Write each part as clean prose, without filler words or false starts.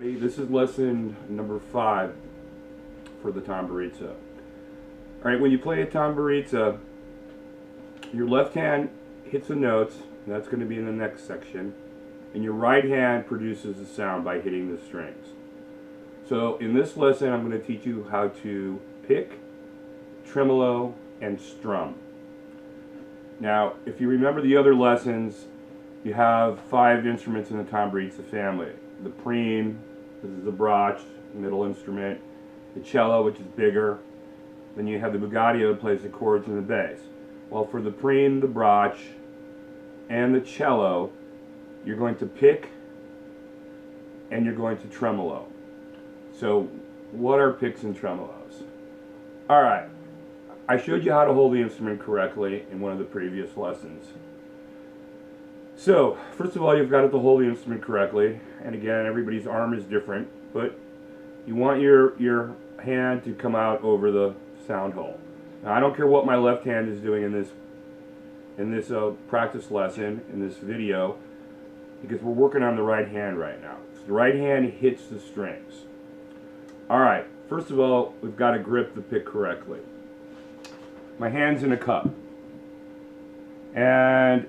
This is lesson number 5 for the tamburitza. Alright, when you play a tamburitza, your left hand hits the notes, and that's going to be in the next section, and your right hand produces the sound by hitting the strings. So in this lesson I'm going to teach you how to pick, tremolo, and strum. Now, if you remember the other lessons, you have 5 instruments in the tamburitza family. The prime, this is the brach, middle instrument, the cello, which is bigger, then you have the bugadio that plays the chords and the bass. Well, for the prime, the brach, and the cello, you're going to pick and you're going to tremolo. So, what are picks and tremolos? Alright, I showed you how to hold the instrument correctly in one of the previous lessons. So, first of all, you've got to hold the instrument correctly, and again, everybody's arm is different, but you want your hand to come out over the sound hole. Now, I don't care what my left hand is doing in this practice lesson, in this video, because we're working on the right hand right now. So the right hand hits the strings. Alright, first of all, we've got to grip the pick correctly. My hand's in a cup, and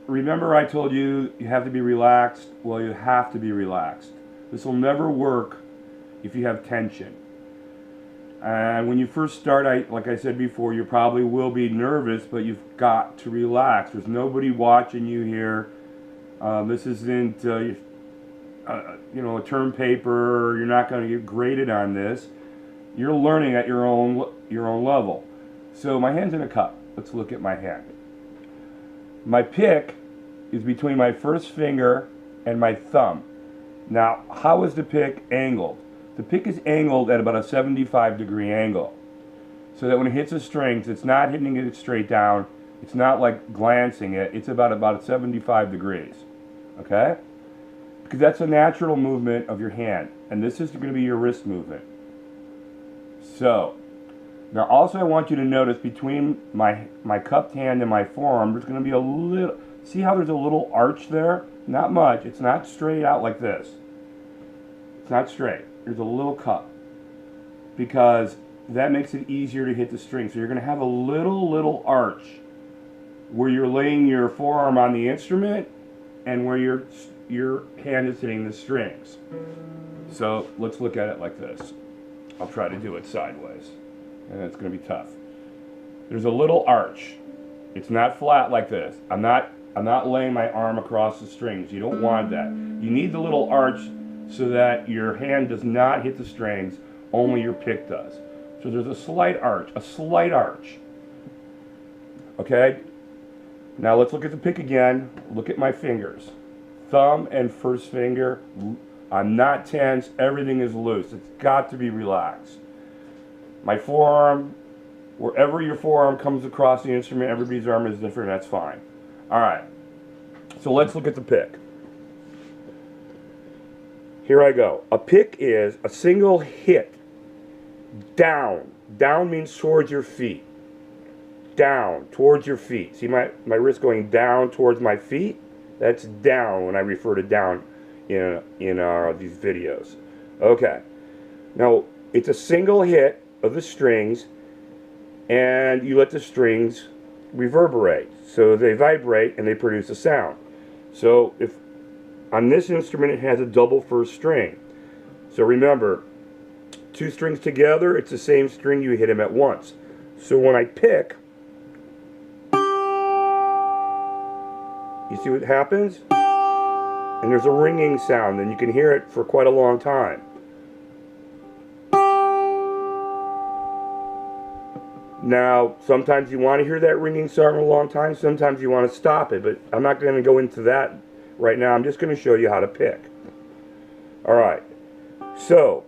remember I told you you have to be relaxed? Well, you have to be relaxed. This will never work if you have tension. And when you first start, like I said before, you probably will be nervous, but you've got to relax. There's nobody watching you here. This isn't you know, a term paper. You're not going to get graded on this. You're learning at your own level. So my hand's in a cup. Let's look at my hand. My pick is between my first finger and my thumb. Now, how is the pick angled? The pick is angled at about a 75-degree angle, so that when it hits the strings, it's not hitting it straight down. It's not like glancing it. It's about 75 degrees. Okay? Because that's a natural movement of your hand, and this is going to be your wrist movement. So, now also I want you to notice between my cupped hand and my forearm, there's going to be a little, see how there's a little arch there? Not much. It's not straight out like this. It's not straight. There's a little cup, because that makes it easier to hit the string. So you're going to have a little arch where you're laying your forearm on the instrument and where your hand is hitting the strings. So let's look at it like this. I'll try to do it sideways, and it's going to be tough. There's a little arch. It's not flat like this. I'm not laying my arm across the strings. You don't want that. You need the little arch so that your hand does not hit the strings, only your pick does. So there's a slight arch, Okay? Now let's look at the pick again. Look at my fingers. Thumb and first finger, I'm not tense, everything is loose. It's got to be relaxed. My forearm, wherever your forearm comes across the instrument, everybody's arm is different, that's fine. Alright, so let's look at the pick. Here I go. A pick is a single hit. Down. Down means towards your feet. Down, towards your feet. See my wrist going down towards my feet? That's down when I refer to down in these videos. Okay. Now, it's a single hit of the strings, and you let the strings reverberate. So they vibrate and they produce a sound. So if on this instrument it has a double first string. So remember, 2 strings together, it's the same string, you hit them at once. So when I pick, you see what happens? And there's a ringing sound, and you can hear it for quite a long time. Now, sometimes you want to hear that ringing sound a long time, sometimes you want to stop it, but I'm not going to go into that right now. I'm just going to show you how to pick. Alright, so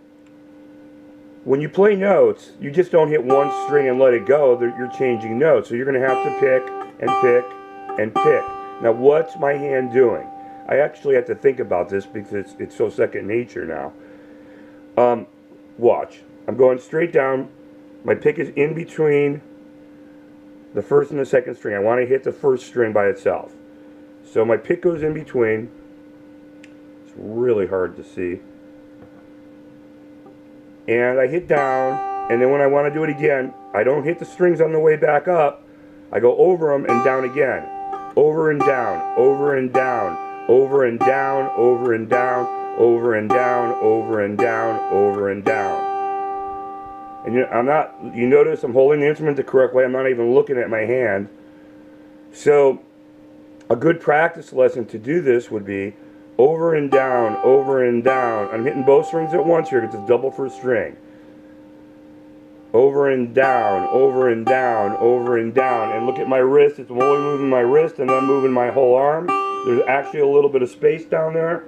when you play notes, you just don't hit one string and let it go. You're changing notes, so you're going to have to pick and pick and pick. Now, what's my hand doing? I actually have to think about this because it's so second nature now. Watch. I'm going straight down. My pick is in between the first and the second string. I want to hit the first string by itself. So my pick goes in between. It's really hard to see. and I hit down, and then when I want to do it again, I don't hit the strings on the way back up. I go over them and down again. Over and down, over and down, over and down, over and down, over and down, over and down, over and down. And you notice I'm holding the instrument the correct way. I'm not even looking at my hand. So a good practice lesson to do this would be over and down, over and down. I'm hitting both strings at once here because it's double first string. Over and down, over and down, over and down. And look at my wrist. It's only moving my wrist and I'm moving my whole arm. There's actually a little bit of space down there.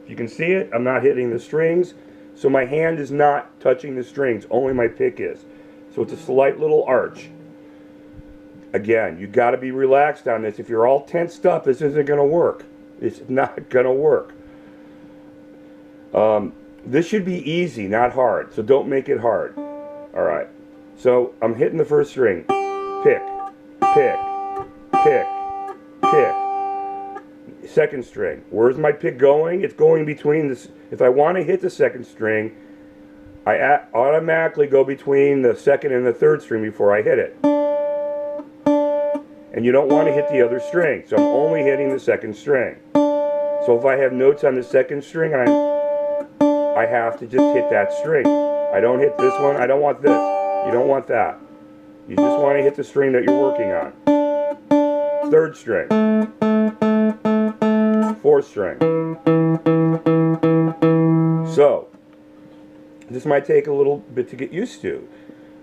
If you can see it, I'm not hitting the strings. So my hand is not touching the strings, only my pick is. So it's a slight little arch. Again, you got to be relaxed on this. If you're all tensed up, this isn't going to work. It's not going to work. This should be easy, not hard. So don't make it hard. Alright. So I'm hitting the first string. Pick, pick, pick, pick. Second string. Where's my pick going? It's going between this. If I want to hit the second string, I automatically go between the second and the third string before I hit it. And you don't want to hit the other string, so I'm only hitting the second string. So if I have notes on the second string, I have to just hit that string. I don't hit this one. I don't want this. You don't want that. You just want to hit the string that you're working on. Third string. Fourth string. So this might take a little bit to get used to.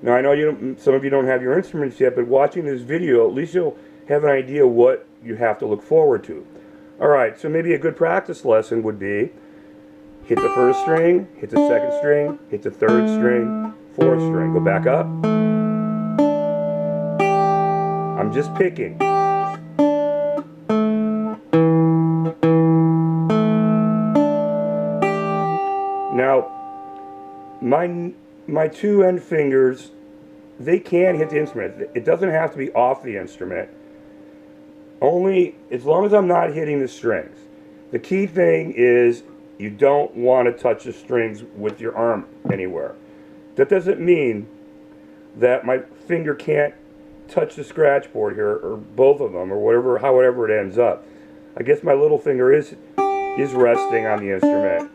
Now I know some of you don't have your instruments yet, but watching this video, at least you'll have an idea what you have to look forward to. Alright, so maybe a good practice lesson would be hit the first string, hit the second string, hit the third string, fourth string. Go back up. I'm just picking. Now, my two end fingers, they can hit the instrument. It doesn't have to be off the instrument. Only as long as I'm not hitting the strings. The key thing is you don't want to touch the strings with your arm anywhere. That doesn't mean that my finger can't touch the scratch board here, or both of them, or whatever, however it ends up. I guess my little finger is resting on the instrument.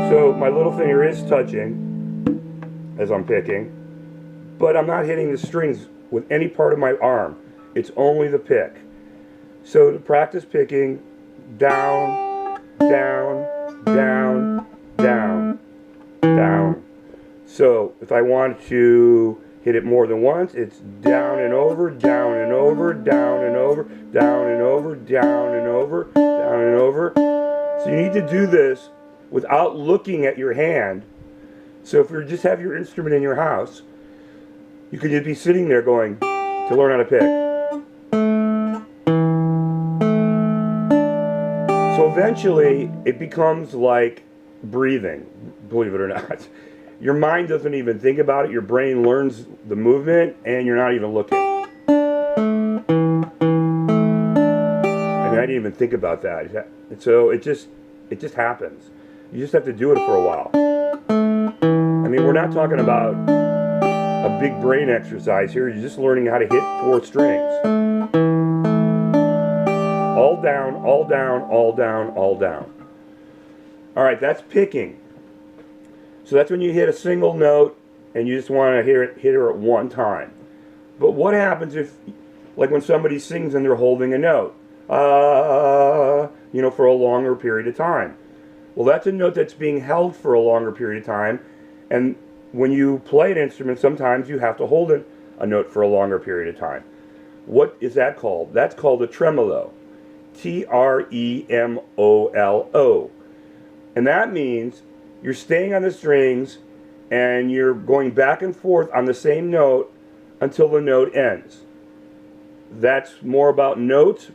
So my little finger is touching as I'm picking, but I'm not hitting the strings with any part of my arm. It's only the pick. So to practice picking, down, down, down, down, down. So if I want to hit it more than once, it's down and over, down and over, down and over, down and over, down and over, down and over. So you need to do this without looking at your hand. So if you just have your instrument in your house, you could just be sitting there going to learn how to pick. So eventually it becomes like breathing, believe it or not. Your mind doesn't even think about it, your brain learns the movement and you're not even looking. I mean, I didn't even think about that. So it just happens. You just have to do it for a while. I mean, we're not talking about a big brain exercise here. You're just learning how to hit 4 strings. All down, all down, all down, all down. Alright, that's picking. So that's when you hit a single note and you just want to hit her at one time. But what happens if, like when somebody sings and they're holding a note, you know, for a longer period of time? Well, that's a note that's being held for a longer period of time, and when you play an instrument, sometimes you have to hold a note for a longer period of time. What is that called? That's called a tremolo. T-R-E-M-O-L-O. And that means you're staying on the strings and you're going back and forth on the same note until the note ends. That's more about notes,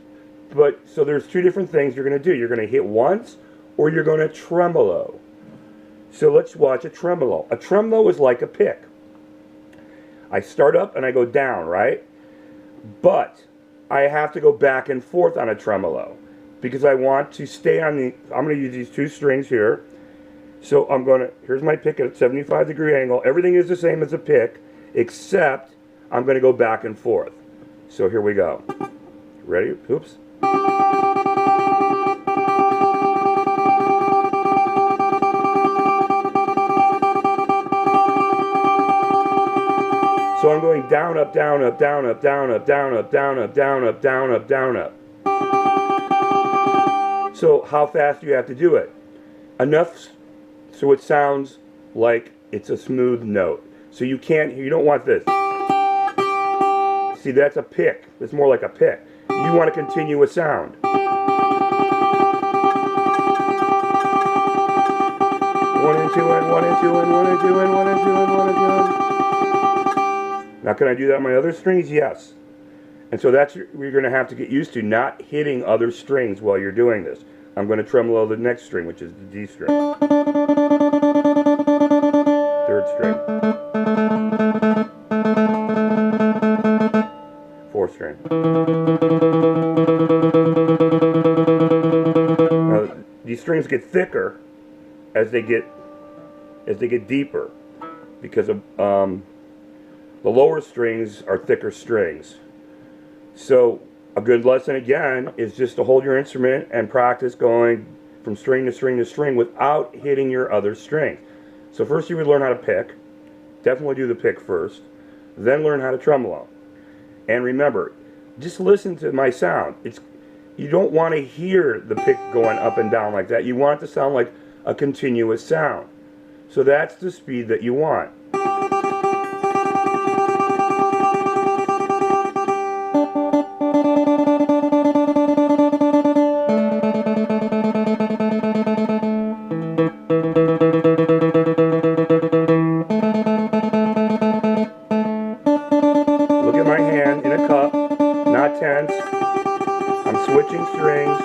but so there's 2 different things you're going to do. You're going to hit once, or you're going to tremolo. So let's watch a tremolo. A tremolo is like a pick. I start up and I go down, right? But I have to go back and forth on a tremolo because I want to stay on the, I'm going to use these 2 strings here, So I'm going to, here's my pick at a 75-degree angle. Everything is the same as a pick, except I'm going to go back and forth. So here we go. Ready? Oops. So I'm going down, up, down, up, down, up, down, up, down, up, down, up, down, up, down, up, down, up. So how fast do you have to do it? Enough so it sounds like it's a smooth note. So you don't want this. See, that's a pick. It's more like a pick. You want a continuous sound. One and two and one and two and one and two and one and two and one and two. Now, can I do that on my other strings? Yes. And so that's what you're going to have to get used to, not hitting other strings while you're doing this. I'm going to tremolo the next string, which is the D string. Third string. Fourth string. Now, these strings get thicker as they get deeper, because of the lower strings are thicker strings. So a good lesson again is just to hold your instrument and practice going from string to string to string without hitting your other strings. So first you would learn how to pick. Definitely do the pick first. Then learn how to tremolo. And remember, just listen to my sound. You don't want to hear the pick going up and down like that. You want it to sound like a continuous sound. So that's the speed that you want. Look at my hand in a cup, not tense. I'm switching strings.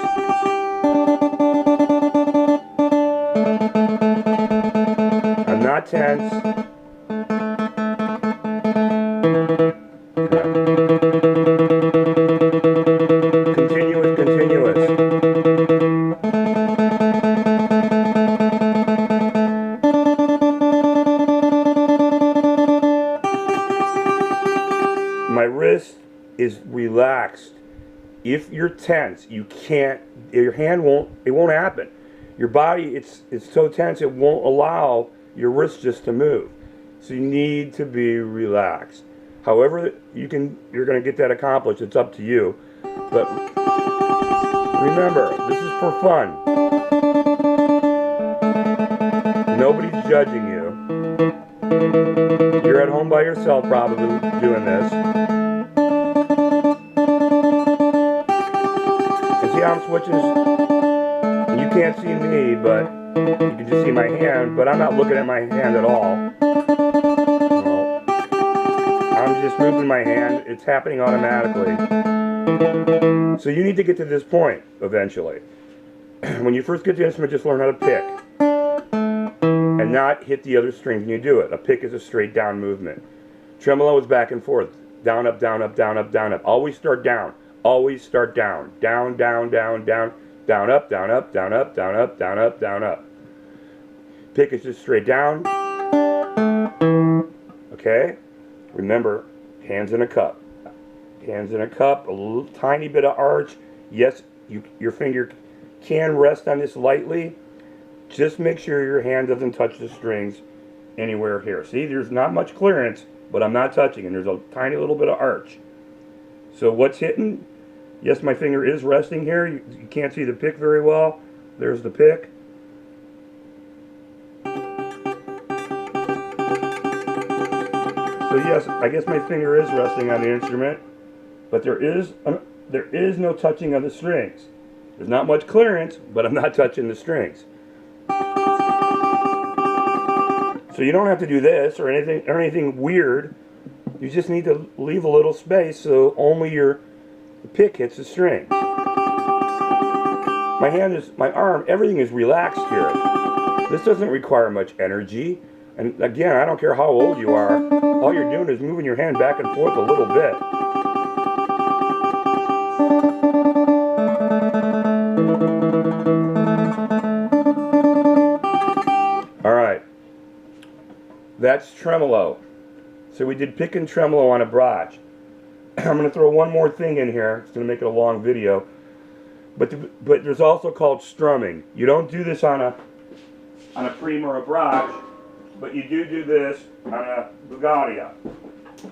I'm not tense. Continuous, continuous. My wrist is relaxed. If you're tense, you can't, your hand won't, it won't happen. Your body, it's so tense, it won't allow your wrist just to move. So you need to be relaxed. However you're going to get that accomplished, it's up to you. But remember, this is for fun. Nobody's judging you. You're at home by yourself probably doing this. And see how I'm switching? You can't see me, but you can just see my hand, but I'm not looking at my hand at all. No. I'm just moving my hand. It's happening automatically. So you need to get to this point eventually. When you first get the instrument, just learn how to pick. And not hit the other strings when you do it. A pick is a straight down movement. Tremolo is back and forth. Down, up, down, up, down, up, down, up. Always start down. Always start down. Down, down, down, down. Down, up, down, up, down, up, down, up, down, up, down, up. Pick is just straight down. Okay? Remember, hands in a cup. Hands in a cup, a little tiny bit of arch. Yes, your finger can rest on this lightly. Just make sure your hand doesn't touch the strings anywhere here. See, there's not much clearance, but I'm not touching, and there's a tiny little bit of arch. So what's hitting? Yes, my finger is resting here. You can't see the pick very well. There's the pick. So yes, I guess my finger is resting on the instrument, but there is no touching of the strings. There's not much clearance, but I'm not touching the strings. So you don't have to do this or anything weird. You just need to leave a little space so only the pick hits the string. My arm, everything is relaxed here. This doesn't require much energy. And again, I don't care how old you are. All you're doing is moving your hand back and forth a little bit. That's tremolo. So we did pick and tremolo on a brach. I'm going to throw one more thing in here. It's going to make it a long video. But there's also called strumming. You don't do this on a prime or a brach, but you do this on a bugadia.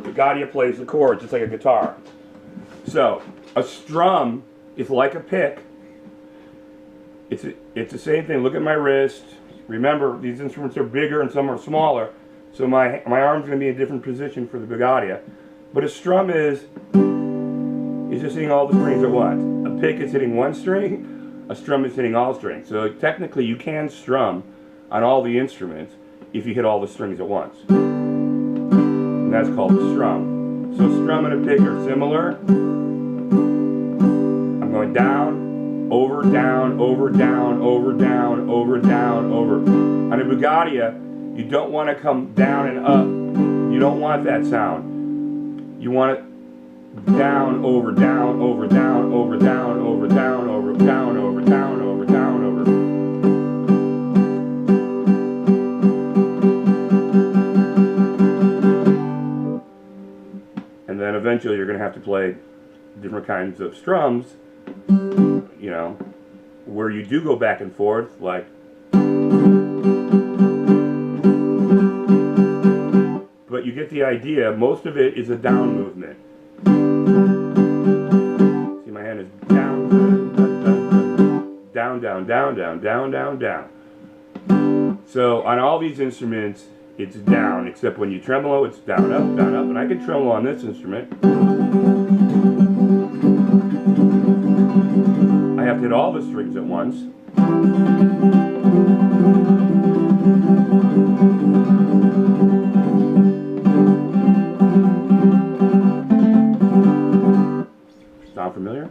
Bugadia plays the chords just like a guitar. So a strum is like a pick. It's the same thing. Look at my wrist. Remember, these instruments are bigger and some are smaller, so my arm's going to be in a different position for the bugadia. But a strum is just hitting all the strings at once. A pick is hitting one string. A strum is hitting all strings. So technically, you can strum on all the instruments if you hit all the strings at once. And that's called a strum. So strum and a pick are similar. I'm going down, over, down, over, down, over, down, over, down, over. On a bugadia, you don't want to come down and up. You don't want that sound. You want it down, over, down, over, down, over, down, over, down, over, down, over, down, over, down, over. And then eventually you're going to have to play different kinds of strums, you know, where you do go back and forth, like. But you get the idea. Most of it is a down movement. See, my hand is down, down, down, down, down, down, down, down. So on all these instruments, it's down, except when you tremolo, it's down, up, and I can tremolo on this instrument. I have to hit all the strings at once. Sound familiar?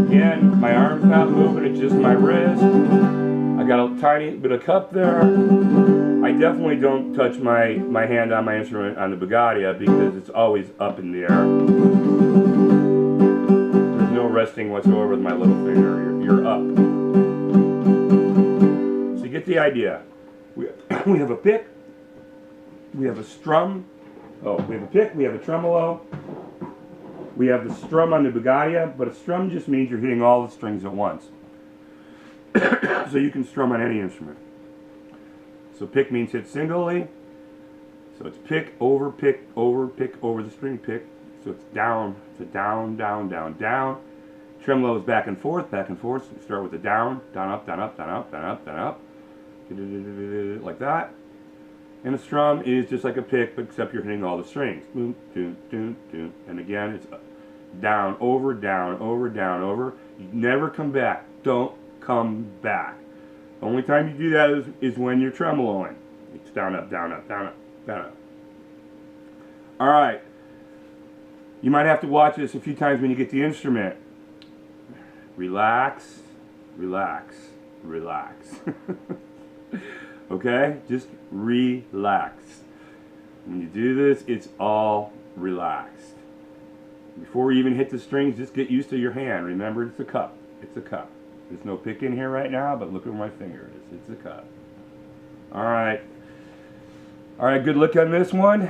Again, my arm's not moving, it's just my wrist. I got a tiny bit of cup there. I definitely don't touch my hand on my instrument on the bugadia because it's always up in the air. There's no resting whatsoever with my little finger. You're up. So you get the idea. We have a pick. We have a strum. Oh, we have a pick, we have a tremolo. We have the strum on the bugadia, but a strum just means you're hitting all the strings at once. So you can strum on any instrument. So pick means hit singly. So it's pick over the string pick. So it's down, so down, down, down, down. Tremolo is back and forth, so you start with the down, down, up, down, up, down, up, down, up, down, up. Like that. And a strum is just like a pick, but except you're hitting all the strings. Boom, doom, doom, doom. And again, it's down, over, down, over, down, over. You never come back. Don't come back. The only time you do that is when you're tremoloing. It's down, up, down, up, down, up, down, up. All right. You might have to watch this a few times when you get the instrument. Relax, relax, relax. Okay? Just relax. When you do this, it's all relaxed. Before you even hit the strings, just get used to your hand. Remember, it's a cup. It's a cup. There's no pick in here right now, but look where my finger is. It's a cup. All right. All right, good look on this one.